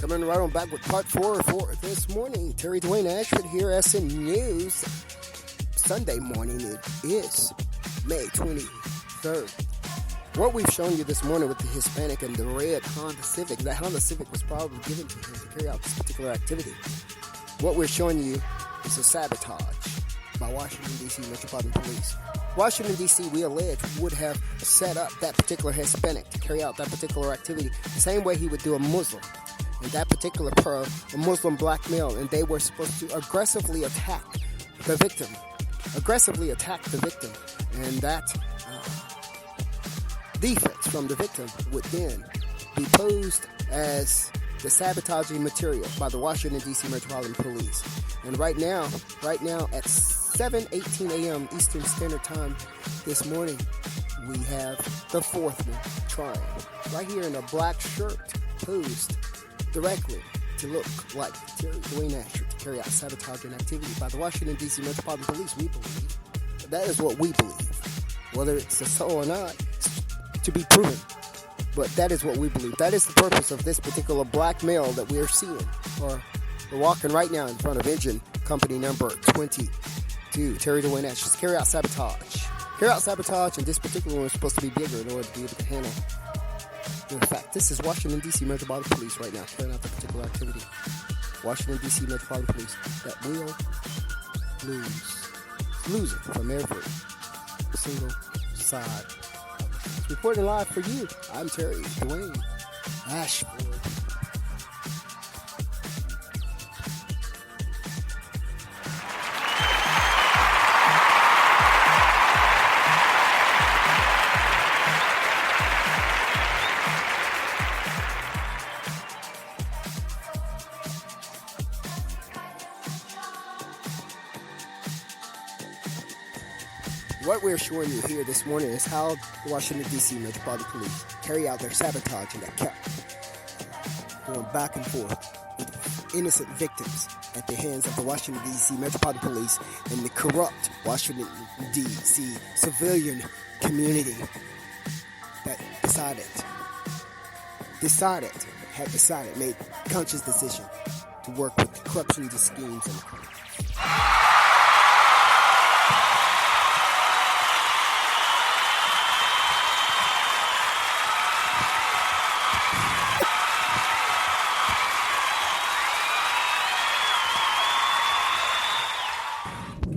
Coming right on back with part 4 for this morning. Terry Dwayne Ashford here, SNnews. Sunday morning, it is May 23rd. What we've shown you this morning with the Hispanic and the red Honda Civic, that Honda Civic was probably given to him to carry out this particular activity. What we're showing you is a sabotage by Washington, D.C. Metropolitan Police. Washington, D.C., we allege, would have set up that particular Hispanic to carry out that particular activity the same way he would do a Muslim. And that particular a Muslim black male, and they were supposed to aggressively attack the victim. And that defense from the victim would then be posed as the sabotaging material by the Washington, D.C. Metropolitan Police. And right now at 7:18 a.m. Eastern Standard Time this morning, we have the fourth one trying. Right here in a black shirt, posed directly to look like Terry Dwayne Ashford to carry out sabotaging activity by the Washington, D.C. Metropolitan Police, we believe. That is what we believe. Whether it's so or not, to be proven. But that is what we believe. That is the purpose of this particular black male that we are seeing. Or we're walking right now in front of engine company number 22, Terry Dwayne Ashford, to carry out sabotage. And this particular one is supposed to be bigger in order to be able to handle. In fact, this is Washington, D.C. Metropolitan Police right now carrying out the particular activity. Washington, D.C. Metropolitan Police that will lose it from every single side. Reporting live for you, I'm Terry Dwayne Ashford. What we're showing you here this morning is how the Washington, D.C. Metropolitan Police carry out their sabotage, and that kept going back and forth with innocent victims at the hands of the Washington, D.C. Metropolitan Police and the corrupt Washington, D.C. civilian community that made conscious decision to work with corruption schemes and crimes.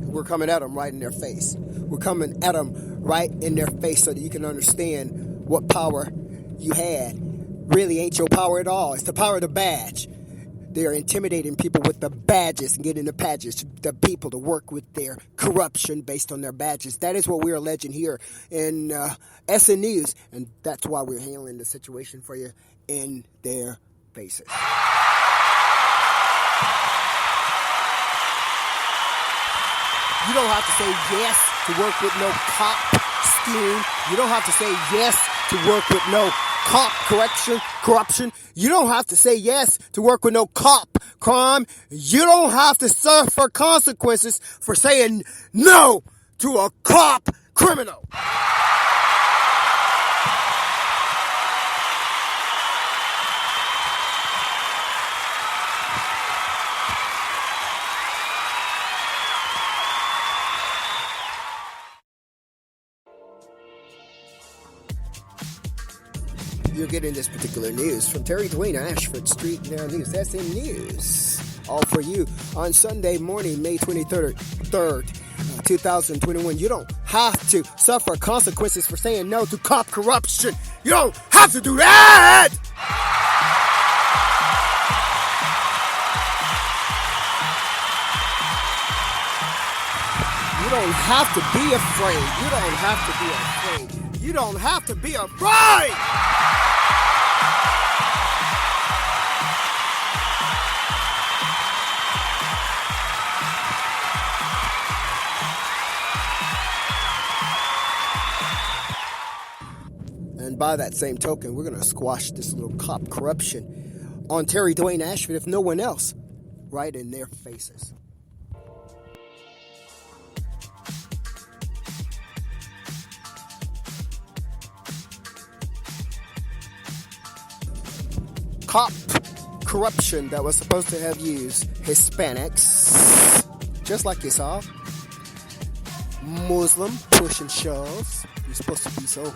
We're coming at them right in their face. So that you can understand what power you had really ain't your power at all. It's the power of the badge. They're intimidating people with the badges and getting the badges, the people to work with their corruption based on their badges. That is what we're alleging here in SNnews, and that's why we're handling the situation for you in their faces. You don't have to say yes to work with no cop scheme. You don't have to say yes to work with no cop corruption. You don't have to say yes to work with no cop crime. You don't have to suffer consequences for saying no to a cop criminal. You're getting this particular news from Terry Dwayne Ashford, StreetNOW News. SNnews. All for you on Sunday morning, May 23rd, 2021. You don't have to suffer consequences for saying no to cop corruption. You don't have to do that! You don't have to be afraid. You don't have to be afraid. And by that same token, we're going to squash this little cop corruption on Terry Dwayne Ashford, if no one else, right in their faces. Cop corruption that was supposed to have used Hispanics, just like you saw, Muslim push and shove. You're supposed to be so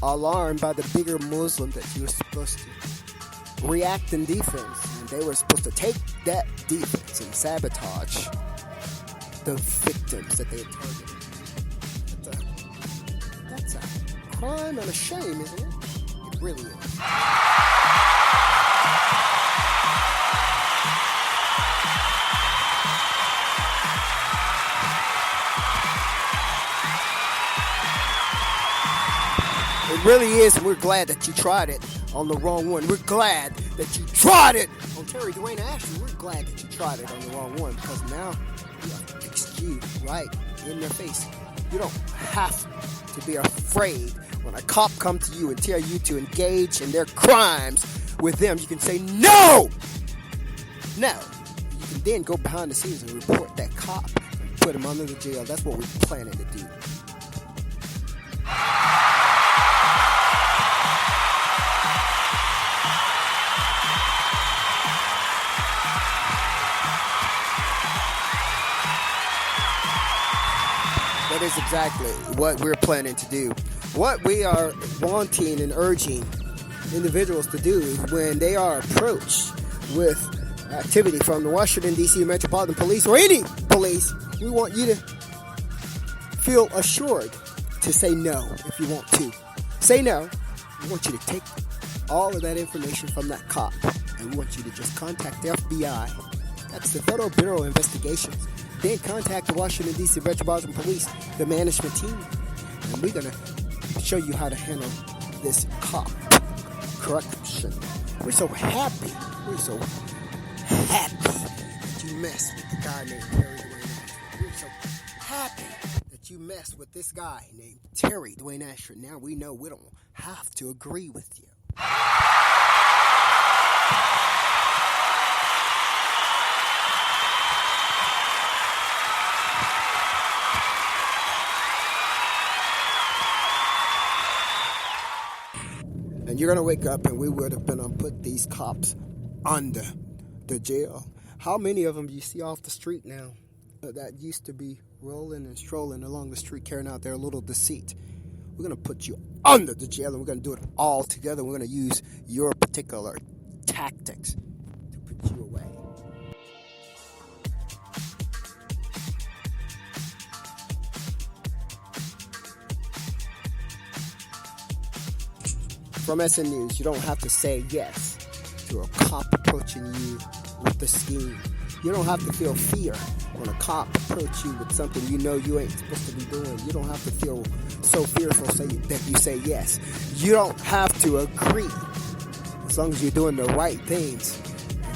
alarmed by the bigger Muslim that you were supposed to react in defense, and they were supposed to take that defense and sabotage the victims that they had targeted. That's a crime and a shame, isn't it? It really is. It really is. We're glad that you tried it on the wrong one. We're glad that you tried it on Terry Dwayne Ashford. We're glad that you tried it on the wrong one, because now we have fixed you right in their face. You don't have to be afraid when a cop comes to you and tell you to engage in their crimes with them. You can say no. No. You can then go behind the scenes and report that cop and put him under the jail. That's what we're planning to do. That is exactly what we're planning to do. What we are wanting and urging individuals to do when they are approached with activity from the Washington, D.C. Metropolitan Police or any police, we want you to feel assured to say no if you want to. Say no. We want you to take all of that information from that cop, and we want you to just contact the FBI. That's the Federal Bureau of Investigations. Then contact the Washington, D.C. Metropolitan Police, the management team, and we're going to show you how to handle this cop corruption. We're so happy. We're so happy that you messed with the guy named Terry Dwayne Ashford. We're so happy that you messed with this guy named Terry Dwayne Ashford. Now we know we don't have to agree with you. And you're going to wake up and we would have been put these cops under the jail. How many of them do you see off the street now that used to be rolling and strolling along the street carrying out their little deceit? We're going to put you under the jail, and we're going to do it all together. We're going to use your particular tactics to put you away. From SNnews, you don't have to say yes to a cop approaching you with the scheme. You don't have to feel fear when a cop approaches you with something you know you ain't supposed to be doing. You don't have to feel so fearful that you say yes. You don't have to agree as long as you're doing the right things.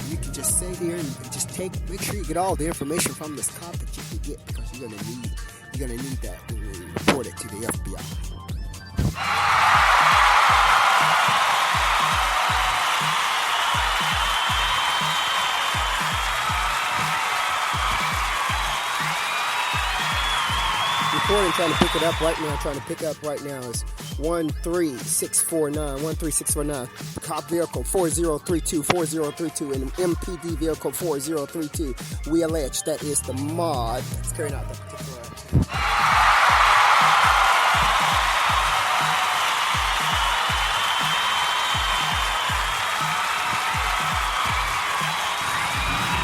You can just stay there and you can just make sure you get all the information from this cop that you can get, because you're gonna need that when you report it to the FBI. Reporting, trying to pick it up right now is 13649. Cop vehicle 4032 and an MPD vehicle 4032. We allege that is the mod that's carrying out that particular.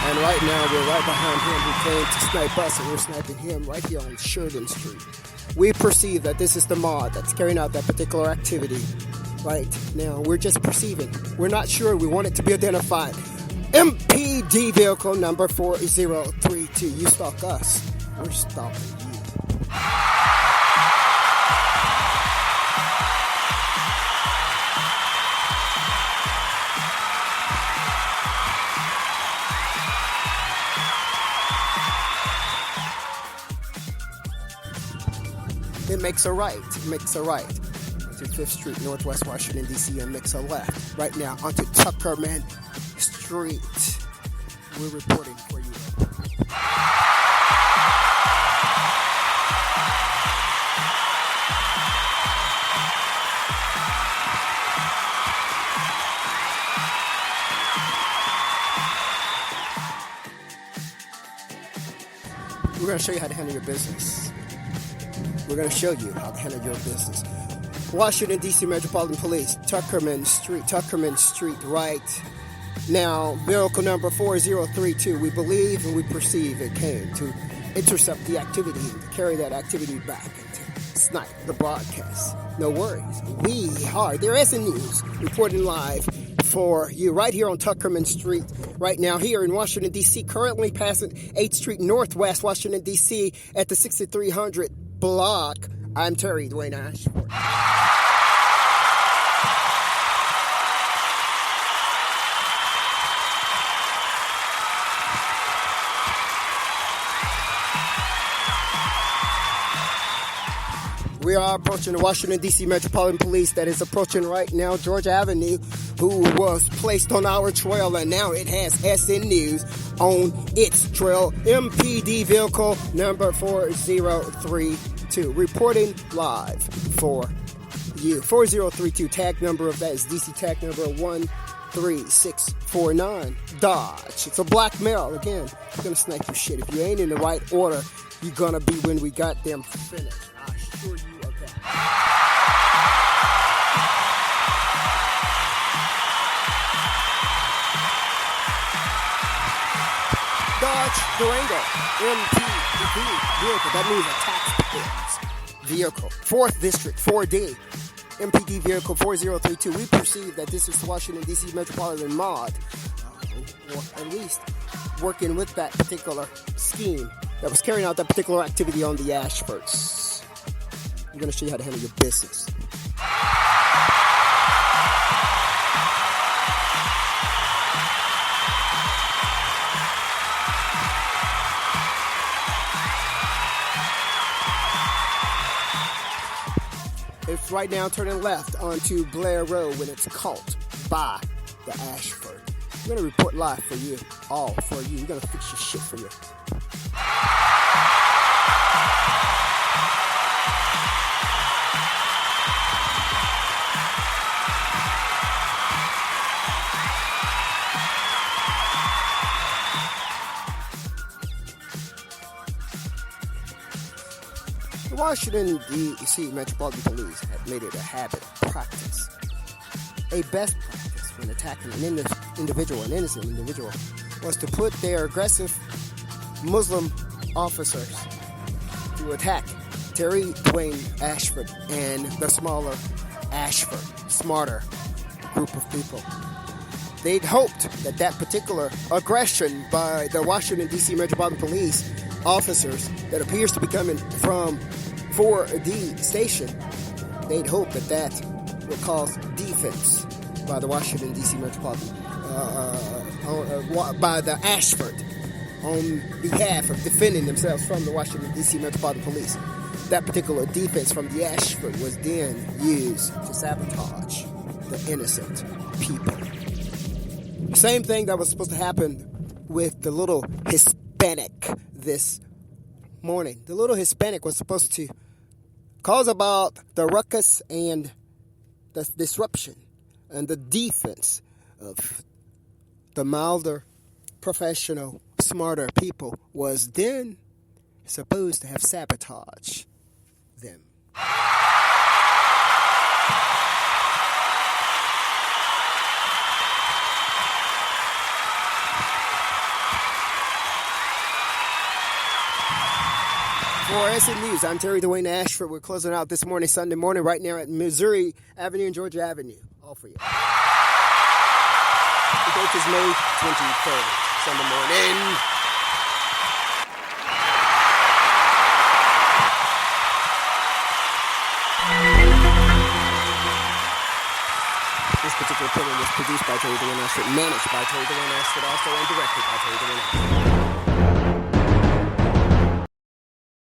And right now, we're right behind him who came to snipe us, and we're sniping him right here on Sheridan Street. We perceive that this is the mod that's carrying out that particular activity right now. We're just perceiving. We're not sure. We want it to be identified. MPD vehicle number 4032. You stalk us. We're stalking you. It makes a right. To 5th Street, Northwest Washington, D.C., and makes a left. Right now, onto Tuckerman Street. We're reporting for you. We're going to show you how to handle your business. We're going to show you how to handle your business. Washington, D.C. Metropolitan Police, Tuckerman Street, right now, vehicle number 4032. We believe and we perceive it came to intercept the activity, to carry that activity back, and to snipe the broadcast. No worries. We are there SNnews reporting live for you right here on Tuckerman Street right now here in Washington, D.C., currently passing 8th Street Northwest, Washington, D.C. at the 6300 block. I'm Terry Dwayne Ashford. We are approaching the Washington, D.C. Metropolitan Police that is approaching right now Georgia Avenue, who was placed on our trail, and now it has SNnews on its trail. MPD vehicle number 4032, reporting live for you. 4032, tag number of that is DC tag number 13649. Dodge. It's a black male. Again, you're going to snipe your shit. If you ain't in the right order, you're going to be when we got them finished. I assure you. Dodge Durango MPD vehicle. That means a taxpayer's vehicle. 4th District 4D MPD vehicle 4032. We perceive that this is the Washington, D.C. Metropolitan mod, or at least working with that particular scheme that was carrying out that particular activity on the Ashfords. I'm going to show you how to handle your business. It's right now turning left onto Blair Road when it's caught by the Ashford. I'm going to report live for you, all for you. We're going to fix your shit for you. Washington, D.C. Metropolitan Police have made it a habit, a practice, a best practice when attacking an individual, an innocent individual, was to put their aggressive Muslim officers to attack Terry Dwayne Ashford and the smaller Ashford, smarter group of people. They'd hoped that that particular aggression by the Washington, D.C. Metropolitan Police officers that appears to be coming from 4D station, they'd hope that that would cause defense by the Washington, D.C. Metropolitan, by the Ashford on behalf of defending themselves from the Washington, D.C. Metropolitan Police. That particular defense from the Ashford was then used to sabotage the innocent people. Same thing that was supposed to happen with the little Hispanic this morning. The little Hispanic was supposed to cause about the ruckus and the disruption and the defense of the milder, professional, smarter people was then supposed to have sabotaged them. For SNnews, I'm Terry Dwayne Ashford. We're closing out this morning, Sunday morning, right now at Missouri Avenue and Georgia Avenue. All for you. The date is May 23rd, Sunday morning. This particular program was produced by Terry Dwayne Ashford, managed by Terry Dwayne Ashford, also and directed by Terry Dwayne Ashford.